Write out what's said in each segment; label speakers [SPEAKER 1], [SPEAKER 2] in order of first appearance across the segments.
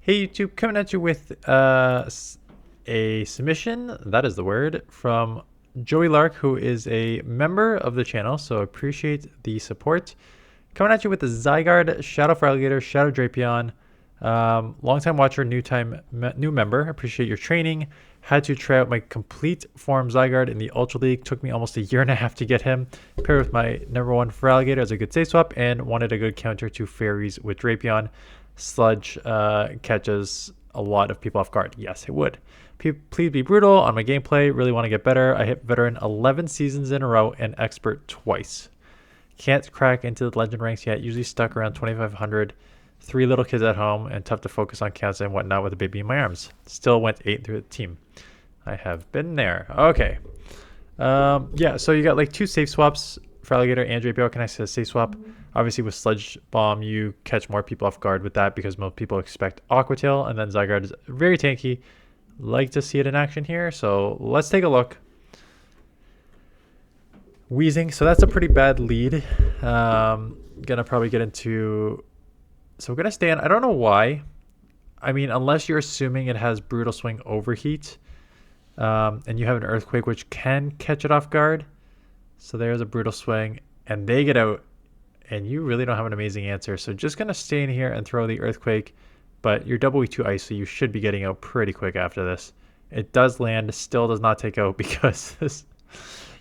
[SPEAKER 1] Hey YouTube, coming at you with a submission, that is the word, from Joey Lark, who is a member of the channel, so appreciate the support. Coming at you with the Zygarde, Shadow Feraligatr, Shadow Drapion. Long-time watcher, new member. Appreciate your training. Had to try out my complete form Zygarde in the Ultra League. Took me almost a year and a half to get him. Paired with my #1 Feraligatr as a good save swap, and wanted a good counter to Fairies with Drapion. Sludge catches a lot of people off guard. Yes, it would. Please be brutal on my gameplay. Really want to get better. I hit Veteran 11 seasons in a row and Expert twice. Can't crack into the Legend ranks yet. Usually stuck around 2,500. 3 little kids at home and tough to focus on counts and whatnot with a baby in my arms. Still went 8 through the team. I have been there. Okay. Yeah, so you got like 2 safe swaps. Feraligatr and Drapion. Can I say a safe swap? Obviously with Sludge Bomb, you catch more people off guard with that because most people expect Aqua Tail, and then Zygarde is very tanky. Like to see it in action here, so let's take a look. Wheezing, so that's a pretty bad lead. Gonna probably get into... So we're gonna stay on... I don't know why. I mean, unless you're assuming it has Brutal Swing Overheat, and you have an Earthquake which can catch it off guard. So there's a Brutal Swing, and they get out, and you really don't have an amazing answer. So just going to stay in here and throw the Earthquake, but you're double E2 Ice, so you should be getting out pretty quick after this. It does land, still does not take out because this,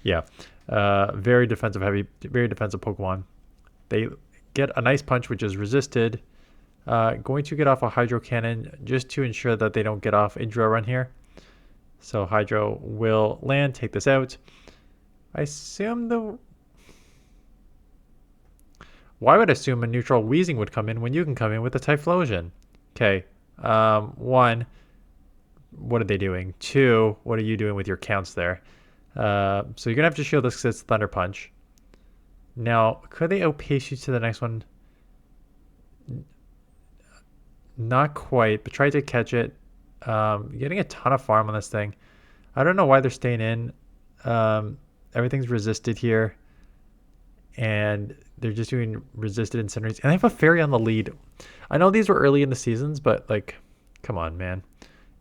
[SPEAKER 1] yeah, very defensive Pokemon. They get a nice punch, which is resisted. Going to get off a Hydro Cannon just to ensure that they don't get off a Drill Run here. So Hydro will land, take this out. I assume the... Why would I assume a neutral Wheezing would come in when you can come in with a Typhlosion? Okay. 1, what are they doing? 2, what are you doing with your counts there? So you're going to have to shield this because it's Thunder Punch. Now, could they outpace you to the next one? Not quite, but try to catch it. Getting a ton of farm on this thing. I don't know why they're staying in. Everything's resisted here, and they're just doing resisted Incinerators. And I have a Fairy on the lead. I know these were early in the seasons, but like, come on, man.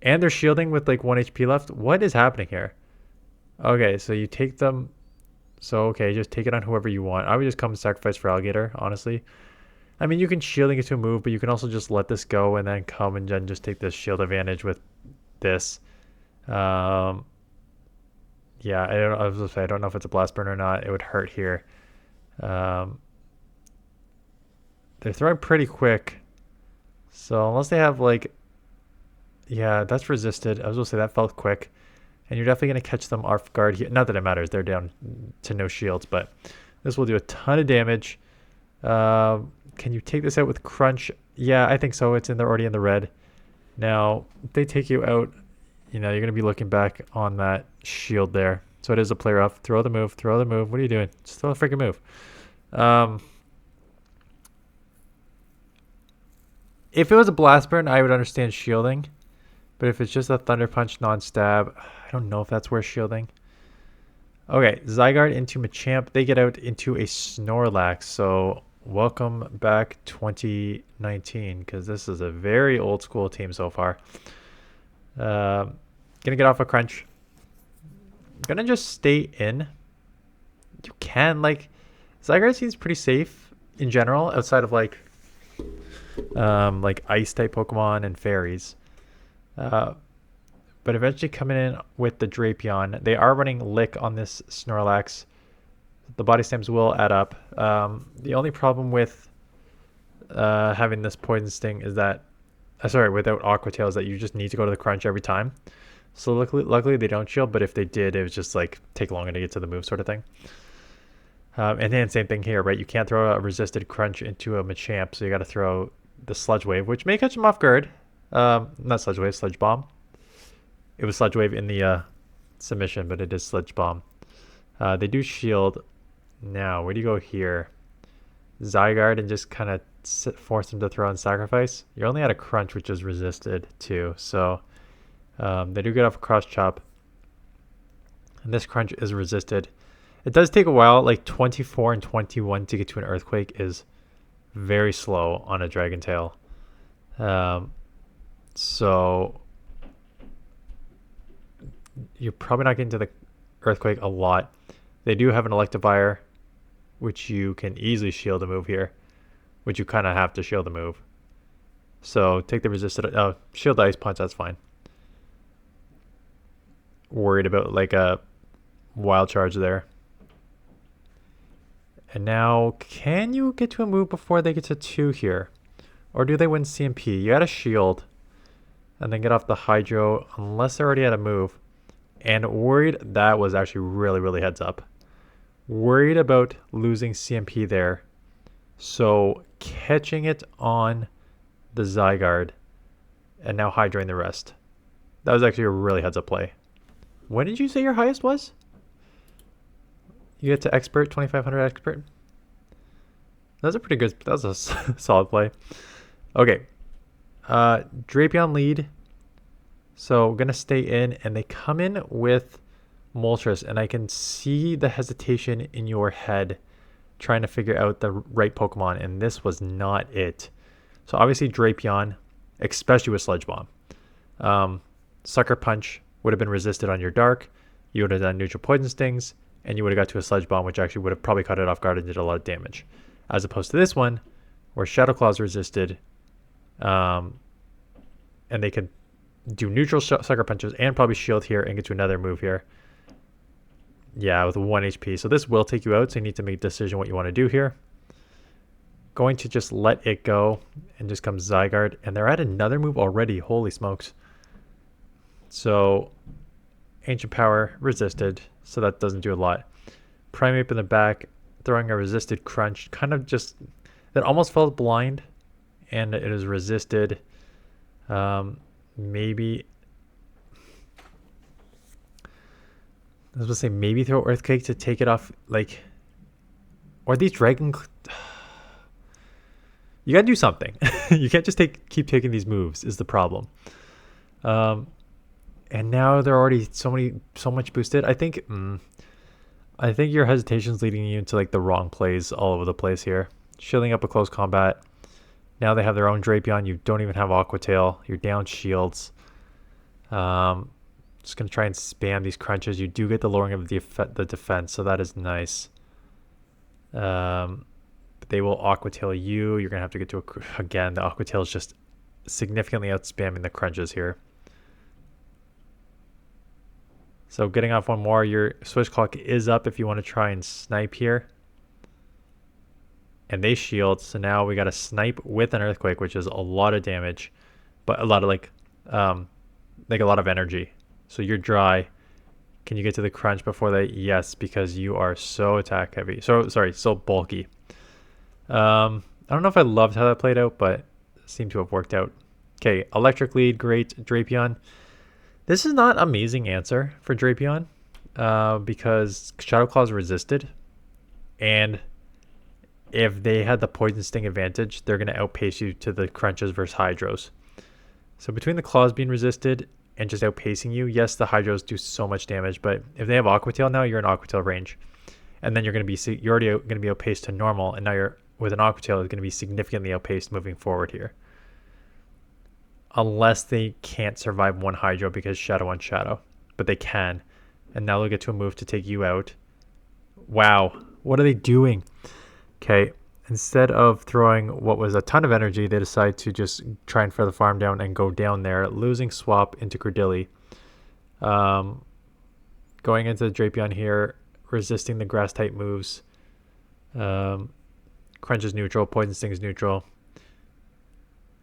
[SPEAKER 1] And they're shielding with like 1 HP left. What is happening here? Okay, so you take them. So, okay, just take it on whoever you want. I would just come and sacrifice Feraligatr, honestly. I mean, you can shielding it to a move, but you can also just let this go and then come and then just take this shield advantage with this. Yeah, I was gonna say, I don't know if it's a Blast Burn or not. It would hurt here. They're throwing pretty quick. So unless they have like... Yeah, that's resisted. I was going to say that felt quick. And you're definitely going to catch them off guard here. Not that it matters. They're down to no shields, but this will do a ton of damage. Can you take this out with Crunch? Yeah, I think so. It's already in the red. Now, if they take you out, you know, you're going to be looking back on that shield there. So it is a play rough. Throw the move. Throw the move. What are you doing? Just throw the freaking move. If it was a Blast Burn, I would understand shielding. But if it's just a Thunder Punch non-stab, I don't know if that's worth shielding. Okay, Zygarde into Machamp. They get out into a Snorlax. So welcome back 2019, because this is a very old school team so far. Gonna get off a Crunch. Gonna just stay in. You can, like, Zygarde seems pretty safe in general, outside of like ice type Pokemon and fairies. But eventually coming in with the Drapion, they are running Lick on this Snorlax. The body stamps will add up. The only problem with having this Poison Sting is that, without Aqua Tail, is that you just need to go to the Crunch every time. So luckily they don't shield, but if they did, it was just like take longer to get to the move sort of thing. And then same thing here, right? You can't throw a resisted Crunch into a Machamp, so you got to throw the Sludge Wave, which may catch him off guard. Not Sludge Wave, Sludge Bomb. It was Sludge Wave in the submission, but it is Sludge Bomb. They do shield. Now, where do you go here? Zygarde and just kind of force them to throw in Sacrifice. You're only at a Crunch, which is resisted too. So they do get off a Cross Chop. And this Crunch is resisted. It does take a while, like 24 and 21 to get to an Earthquake is very slow on a Dragon Tail. So you're probably not getting to the Earthquake a lot. They do have an Electivire, which you can easily shield a move here, which you kind of have to shield the move. So take the resisted, shield the Ice Punch, that's fine. Worried about like a Wild Charge there. And now, can you get to a move before they get to 2 here? Or do they win CMP? You gotta shield and then get off the Hydro unless they're already at a move. And worried, that was actually really, really heads up. Worried about losing CMP there. So catching it on the Zygarde and now Hydroing the rest. That was actually a really heads up play. When did you say your highest was? You get to Expert, 2500 Expert. That's a pretty good, that was a solid play. Okay. Drapion lead. So gonna stay in, and they come in with Moltres, and I can see the hesitation in your head trying to figure out the right Pokemon, and this was not it. So obviously Drapion, especially with Sludge Bomb. Sucker Punch would have been resisted on your Dark. You would have done neutral Poison Stings, and you would have got to a Sludge Bomb, which actually would have probably caught it off guard and did a lot of damage. As opposed to this one, where Shadow Claw's resisted, and they could do neutral Sucker Punches and probably shield here and get to another move here. Yeah, with 1 HP. So this will take you out, so you need to make a decision what you want to do here. Going to just let it go, and just come Zygarde, and they're at another move already. Holy smokes. So Ancient Power resisted, so that doesn't do a lot. Primeape in the back, throwing a resisted Crunch, kind of just, that almost felt blind, and it is resisted. Maybe, I was going to say maybe throw Earthquake to take it off, like, or these Dragon, you gotta do something. You can't just keep taking these moves is the problem. And now they're already so much boosted. I think your hesitation's leading you into like the wrong plays all over the place here. Shielding up a close combat. Now they have their own Drapion. You don't even have Aqua Tail. You're down shields. Just gonna try and spam these crunches. You do get the lowering of the defense, so that is nice. But they will Aqua Tail you. You're gonna have to get to again. The Aqua Tail is just significantly out spamming the crunches here. So getting off one more, your switch clock is up if you want to try and snipe here. And they shield, so now we got a snipe with an Earthquake, which is a lot of damage, but a lot of like a lot of energy. So you're dry. Can you get to the crunch before they? Yes, because you are so attack heavy. So bulky. I don't know if I loved how that played out, but it seemed to have worked out. Okay, electric lead, great. Drapion. This is not an amazing answer for Drapion because Shadow Claw is resisted, and if they had the Poison Sting advantage, they're going to outpace you to the crunches versus Hydros. So between the Claws being resisted and just outpacing you, yes, the Hydros do so much damage, but if they have Aqua Tail now, you're in Aqua Tail range, and then you're already going to be outpaced to normal, and now you're with an Aqua Tail is going to be significantly outpaced moving forward here. Unless they can't survive one Hydro because Shadow on Shadow. But they can. And now they'll get to a move to take you out. Wow. What are they doing? Okay. Instead of throwing what was a ton of energy, they decide to just try and further the farm down and go down there. Losing Swap into Credilli. Going into the Drapion here. Resisting the Grass type moves. Crunch is neutral. Poison Sting is neutral.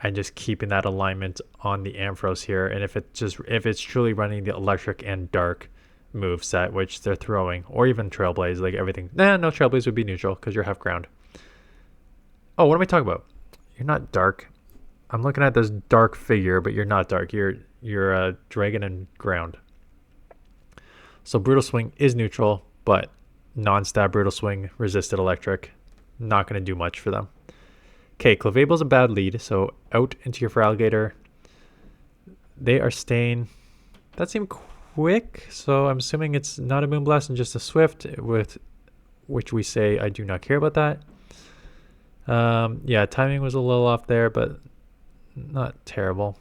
[SPEAKER 1] And just keeping that alignment on the Ampharos here. And if it's truly running the electric and dark move set, which they're throwing, or even Trailblaze, like everything. No, Trailblaze would be neutral because you're half ground. Oh, what am I talking about? You're not dark. I'm looking at this dark figure, but you're not dark. You're a dragon and ground. So Brutal Swing is neutral, but non-stab Brutal Swing, resisted electric. Not going to do much for them. Okay, Clefable's a bad lead, so out into your feraligatr. They are staying. That seemed quick, so I'm assuming it's not a Moonblast and just a Swift, with which we say I do not care about that. Yeah, timing was a little off there, but not terrible.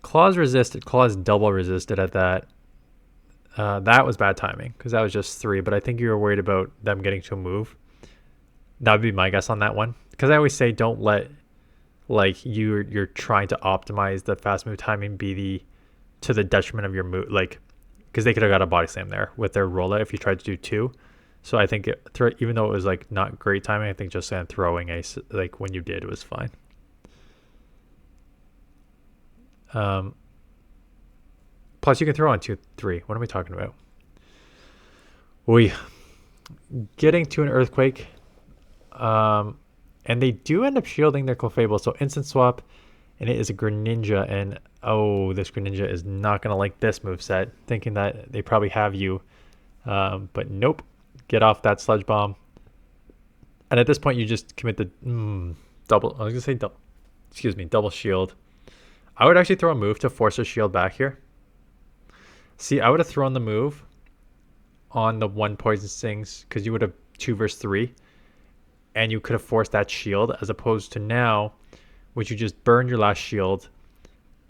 [SPEAKER 1] Claws resisted. Claws double resisted at that. That was bad timing because that was just 3. But I think you were worried about them getting to a move. That would be my guess on that one. Because I always say don't let like you're trying to optimize the fast move timing be to the detriment of your move. Like because they could have got a body slam there with their rollout if you tried to do 2. So I think even though it was like not great timing, I think just throwing like when you did was fine. Plus you can throw on 2, 3. What are we talking about? Getting to an earthquake. And they do end up shielding their Clefable, so instant swap, and it is a Greninja, and this Greninja is not going to like this moveset, thinking that they probably have you, but nope, get off that Sludge Bomb, and at this point you just commit the double shield. I would actually throw a move to force a shield back here. See, I would have thrown the move on the 1 Poison Stings, because you would have 2 versus 3, and you could have forced that shield, as opposed to now, which you just burned your last shield,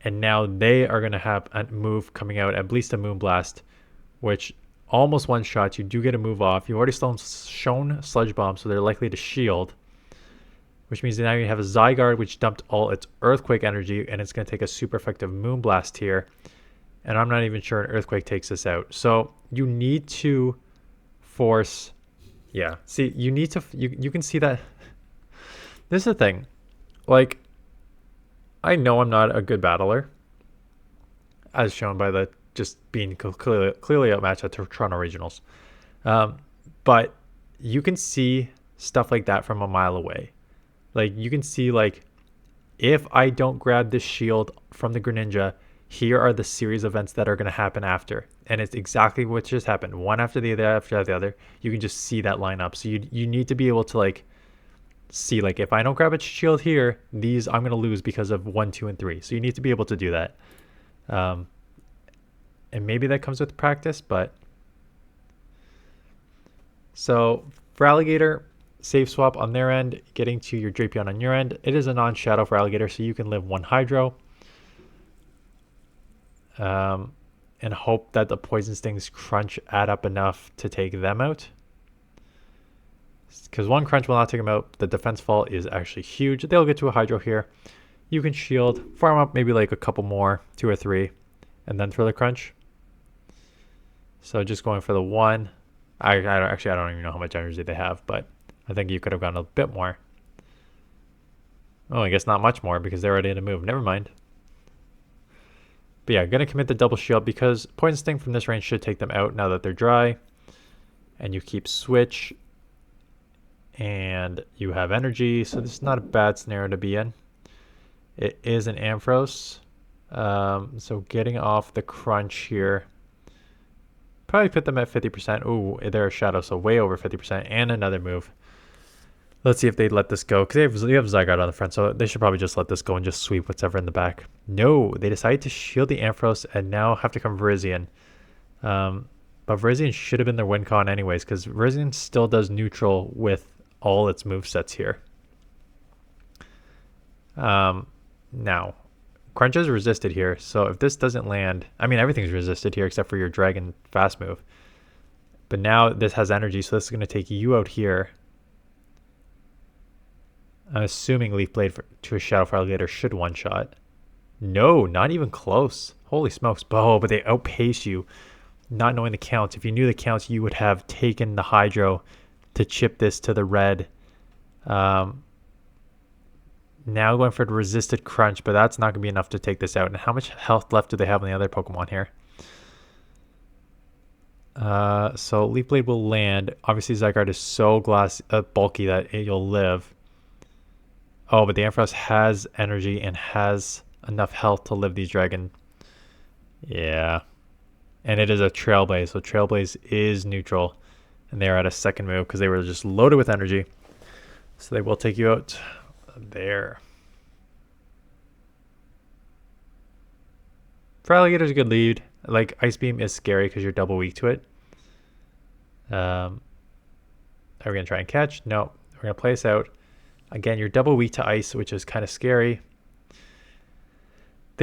[SPEAKER 1] and now they are going to have a move coming out, at least a Moonblast, which almost one shot. You do get a move off. You've already shown Sludge Bomb, so they're likely to shield, which means now you have a Zygarde, which dumped all its Earthquake energy, and it's going to take a super effective Moonblast here, and I'm not even sure an Earthquake takes this out. So you need to force... Yeah, see, you need to, you can see that. This is the thing. Like, I know I'm not a good battler, as shown by the just being clearly outmatched at Toronto Regionals. But you can see stuff like that from a mile away. Like, you can see, like, if I don't grab this shield from the Greninja, here are the series of events that are going to happen after. And it's exactly what just happened. One after the other. You can just see that line up. So you need to be able to like see like if I don't grab a shield here, these I'm going to lose because of 1, 2, and 3. So you need to be able to do that. And maybe that comes with practice, but so feraligatr, save swap on their end, getting to your Drapion on your end. It is a non-shadow feraligatr, so you can live 1 Hydro. And hope that the Poison Stings crunch add up enough to take them out. Because 1 crunch will not take them out. The defense fall is actually huge. They'll get to a Hydro here. You can shield, farm up maybe like a couple more, 2 or 3, and then throw the crunch. So just going for the 1. I don't even know how much energy they have, but I think you could have gone a bit more. Oh, I guess not much more because they're already in a move. Never mind. But yeah, going to commit the double shield because Poison Sting from this range should take them out now that they're dry. And you keep switch. And you have energy, so this is not a bad scenario to be in. It is an Ampharos. So getting off the crunch here. Probably put them at 50%. Ooh, they're a shadow, so way over 50%. And another move. Let's see if they let this go. Because they have Zygarde on the front, so they should probably just let this go and just sweep whatever in the back. No, they decide to shield the Ampharos and now have to come Virizion. But Virizion should have been their win con anyways, because Virizion still does neutral with all its movesets here. Now, Crunch is resisted here, so if this doesn't land... I mean, everything's resisted here except for your Dragon fast move. But now this has energy, so this is going to take you out here. I'm assuming Leaf Blade to a Shadow Feraligatr should one-shot. No, not even close. Holy smokes. Oh, but they outpace you. Not knowing the counts. If you knew the counts, you would have taken the Hydro to chip this to the red. Now going for the resisted Crunch, but that's not going to be enough to take this out. And how much health left do they have on the other Pokemon here? So Leaf Blade will land. Obviously, Zygarde is so bulky that you'll live. Oh, but the Ampharos has energy and has enough health to live these Dragon. Yeah. And it is a Trailblaze, so Trailblaze is neutral. And they're at a second move because they were just loaded with energy. So they will take you out there. Feraligator's a good lead. Like, Ice Beam is scary because you're double weak to it. Are we going to try and catch? No. We're going to play this out. Again, you're double weak to ice, which is kind of scary.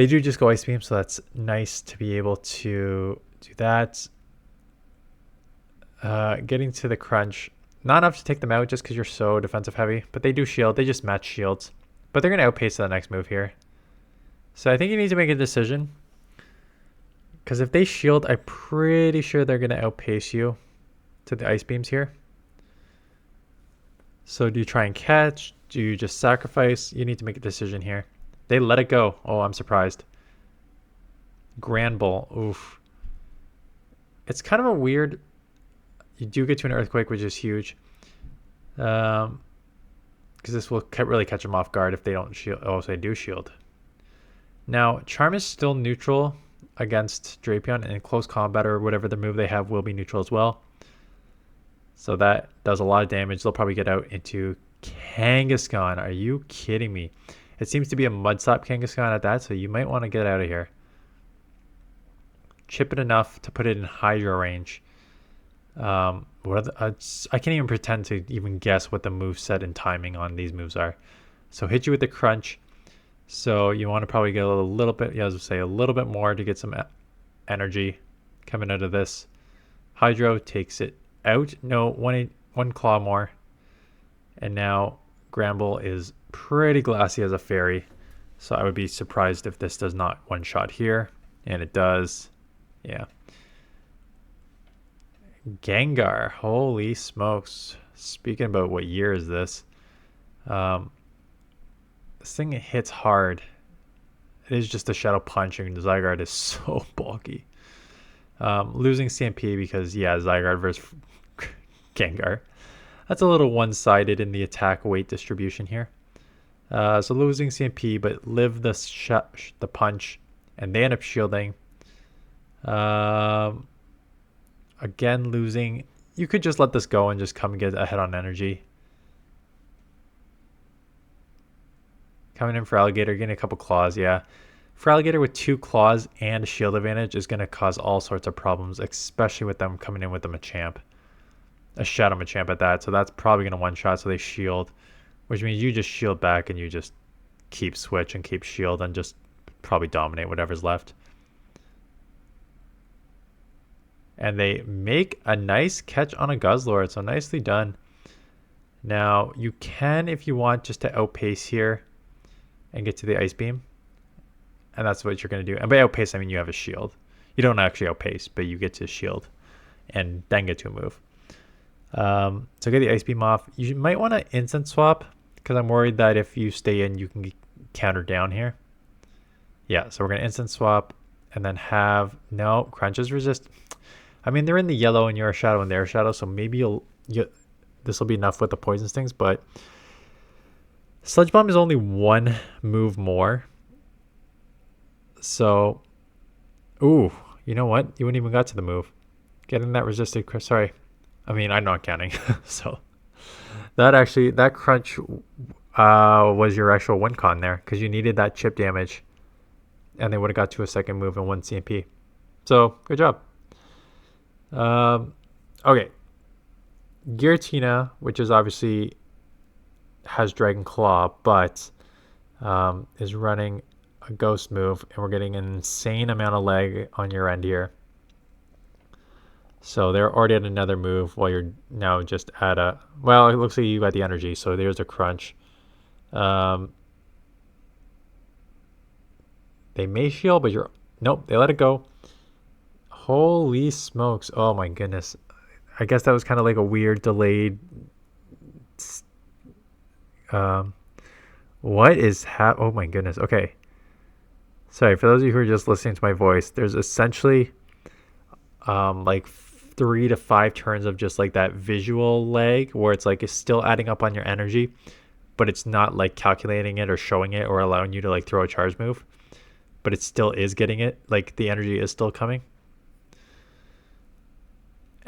[SPEAKER 1] They do just go Ice Beam, so that's nice to be able to do that. Getting to the crunch. Not enough to take them out just because you're so defensive heavy, but they do shield. They just match shields. But they're going to outpace the next move here. So I think you need to make a decision. Because if they shield, I'm pretty sure they're going to outpace you to the Ice Beams here. So do you try and catch? Do you just sacrifice? You need to make a decision here. They let it go. Oh, I'm surprised. Grandbull. Oof. It's kind of a weird... You do get to an Earthquake, which is huge. Because this will really catch them off guard if they don't shield. Oh, so they do shield. Now, Charm is still neutral against Drapion, and in close combat or whatever the move they have will be neutral as well. So that does a lot of damage. They'll probably get out into Kangaskhan. Are you kidding me? It seems to be a Mud Slap Kangaskhan at that, so you might want to get out of here. Chip it enough to put it in Hydro range. I can't even pretend to even guess what the moveset and timing on these moves are. So hit you with the crunch. So you want to probably get a little bit, yeah, I was going to say a little bit more to get some energy coming out of this. Hydro takes it out. No, one claw more. And now Grandbull is pretty glassy as a fairy. So I would be surprised if this does not one shot here. And it does. Yeah. Gengar. Holy smokes. Speaking about what year is this? This thing hits hard. It is just a Shadow Punch, and Zygarde is so bulky. Losing CMP because, yeah, Zygarde versus Gengar. That's a little one-sided in the attack weight distribution here. So losing CMP, but live the punch, and they end up shielding. Again, losing. You could just let this go and just come and get ahead on energy. Coming in for Alligator, getting a couple claws, yeah. For Alligator with 2 claws and a shield advantage is going to cause all sorts of problems, especially with them coming in with a Machamp. A Shadow Machamp at that, so that's probably going to one-shot, so they shield. Which means you just shield back and you just keep switch and keep shield and just probably dominate whatever's left. And they make a nice catch on a Guzzlord, so nicely done. Now, you can, if you want, just to outpace here and get to the Ice Beam. And that's what you're going to do. And by outpace, I mean you have a shield. You don't actually outpace, but you get to shield and then get to a move. So get the Ice Beam off. You might want to instant swap because I'm worried that if you stay in, you can get countered down here. Yeah, so we're going to instant swap and then have... No, Crunches resist... I mean, they're in the yellow and you're a shadow and they're a shadow, so maybe this will be enough with the poison stings, but Sludge Bomb is only 1 move more. So, ooh, you know what? You wouldn't even got to the move. Getting that resisted, sorry. I mean, I'm not counting. So, that crunch was your actual win con there because you needed that chip damage and they would have got to a second move and 1 CMP. So, good job. Okay. Giratina, which is obviously has Dragon Claw, but is running a Ghost move, and we're getting an insane amount of lag on your end here. So they're already at another move while you're now just at a... Well, it looks like you got the energy, so there's a crunch. They may shield, but you're... Nope, they let it go. Holy smokes. Oh my goodness. I guess that was kind of like a weird delayed... What is oh my goodness. Okay. Sorry, for those of you who are just listening to my voice, there's essentially like 3 to 5 turns of just like that visual lag where it's like it's still adding up on your energy, but it's not like calculating it or showing it or allowing you to like throw a charge move, but it still is getting it. Like the energy is still coming.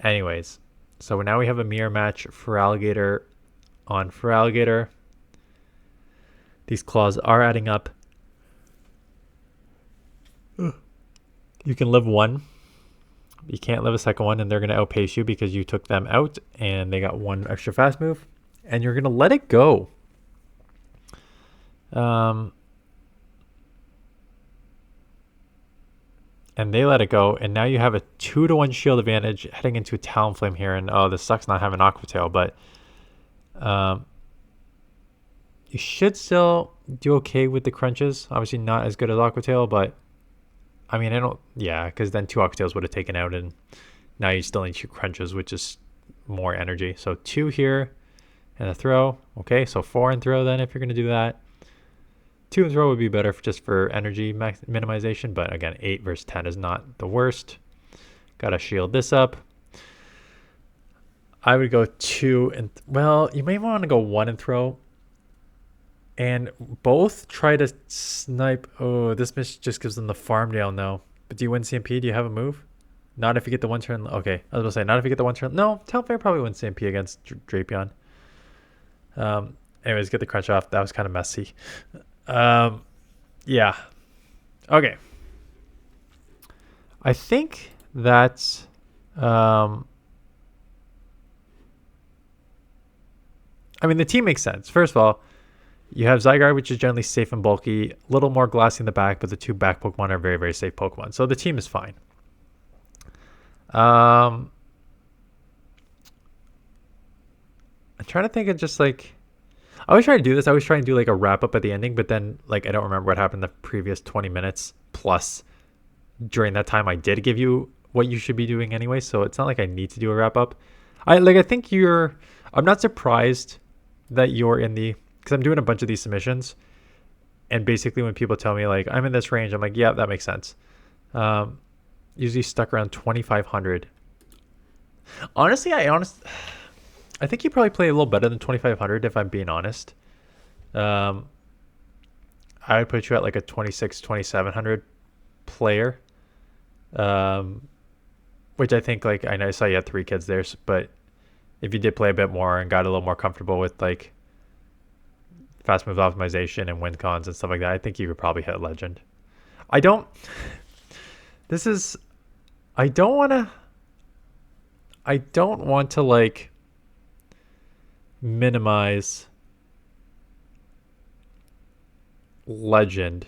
[SPEAKER 1] Anyways, so now we have a mirror match for Alligator on Feraligatr. These claws are adding up. You can live 1. You can't live a second one, and they're going to outpace you because you took them out, and they got 1 extra fast move, and you're going to let it go. and they let it go, and now you have a 2-to-1 shield advantage heading into Talonflame here. And oh, this sucks not having Aqua Tail, but you should still do okay with the crunches. Obviously not as good as Aqua Tail, but I mean, I don't, yeah, because then 2 Aqua Tails would have taken out, and now you still need 2 crunches, which is more energy. So 2 here and a throw. Okay, so 4 in throw then if you're going to do that. 2 in throw would be better just for energy minimization, but again, 8 versus 10 is not the worst. Got to shield this up. I would go 2 and, well, you may want to go 1 and throw. And both try to snipe. Oh, this miss just gives them the farm down now. But do you win CMP? Do you have a move? Not if you get the 1 turn. Okay, I was going to say, not if you get the 1 turn. No, Talonflame probably wins CMP against Drapion. Anyways, get the crunch off. That was kind of messy. Yeah. Okay. I think that's... I mean, the team makes sense. First of all, you have Zygarde, which is generally safe and bulky. A little more glassy in the back, but the 2 back Pokemon are very, very safe Pokemon. So the team is fine. I'm trying to think of just like... I always try to do this. I always try and do like a wrap-up at the ending, but then like I don't remember what happened the previous 20 minutes. Plus, during that time, I did give you what you should be doing anyway, so it's not like I need to do a wrap-up. I think you're... I'm not surprised that you're in the... Because I'm doing a bunch of these submissions, and basically when people tell me like I'm in this range, I'm like, yeah, that makes sense. Usually stuck around 2,500. Honestly, I think you probably play a little better than 2,500 if I'm being honest. I would put you at like a 2,700 player. Which I think, like, I know I saw you had 3 kids there, but if you did play a bit more and got a little more comfortable with like fast move optimization and win cons and stuff like that, I think you could probably hit legend. I don't want to like minimize legend,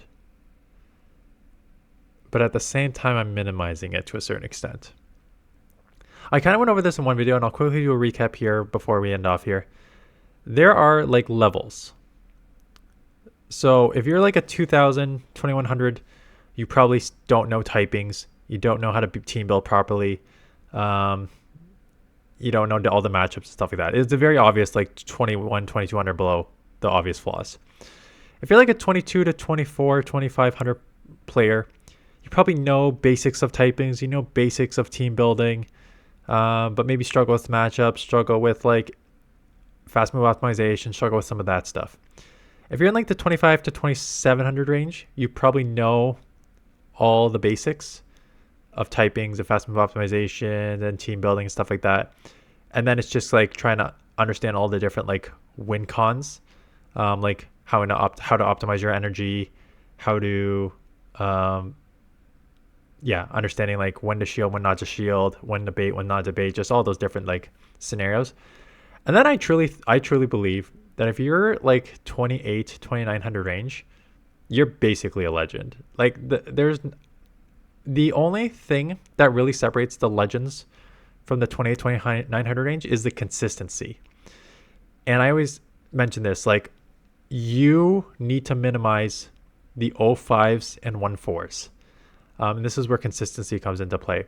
[SPEAKER 1] but at the same time I'm minimizing it to a certain extent. I kind of went over this in one video, and I'll quickly do a recap here before we end off here. There are like levels. So if you're like a 2,000, 2,100, you probably don't know typings. You don't know how to team build properly. You don't know all the matchups and stuff like that. It's a very obvious like 21, 2,200 below the obvious flaws. If you're like a 22 to 24, 2,500 player, you probably know basics of typings. You know basics of team building, but maybe struggle with matchups, struggle with like fast move optimization, struggle with some of that stuff. If you're in like the 25 to 2,700 range, you probably know all the basics of typings, of fast move optimization and team building and stuff like that. And then it's just like trying to understand all the different like win cons, like how to optimize your energy, how to, understanding like when to shield, when not to shield, when to bait, when not to bait, just all those different like scenarios. And then I truly believe that if you're like 28, 2,900 range, you're basically a legend. Like there's the only thing that really separates the legends from the 28, 2,900 range is the consistency. And I always mention this, like you need to minimize the 0.5s and 1.4s. And this is where consistency comes into play.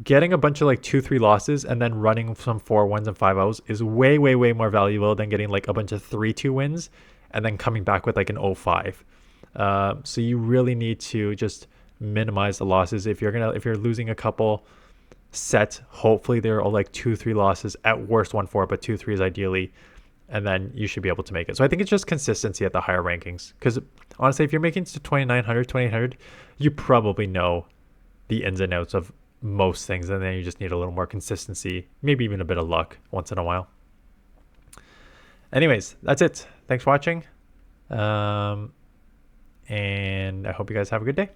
[SPEAKER 1] Getting a bunch of like 2-3 losses and then running some 4-1s and 5-0s is way more valuable than getting like a bunch of 3-2 wins and then coming back with like an 0.5. So you really need to just minimize the losses. If you're losing a couple sets, hopefully they're all like 2-3 losses, at worst 1-4, but 2-3s ideally, and then you should be able to make it. So I think it's just consistency at the higher rankings, because honestly, if you're making it to 2,900, 2,800, you probably know the ins and outs of most things, and then you just need a little more consistency, maybe even a bit of luck once in a while. Anyways, that's it. Thanks for watching, and I hope you guys have a good day.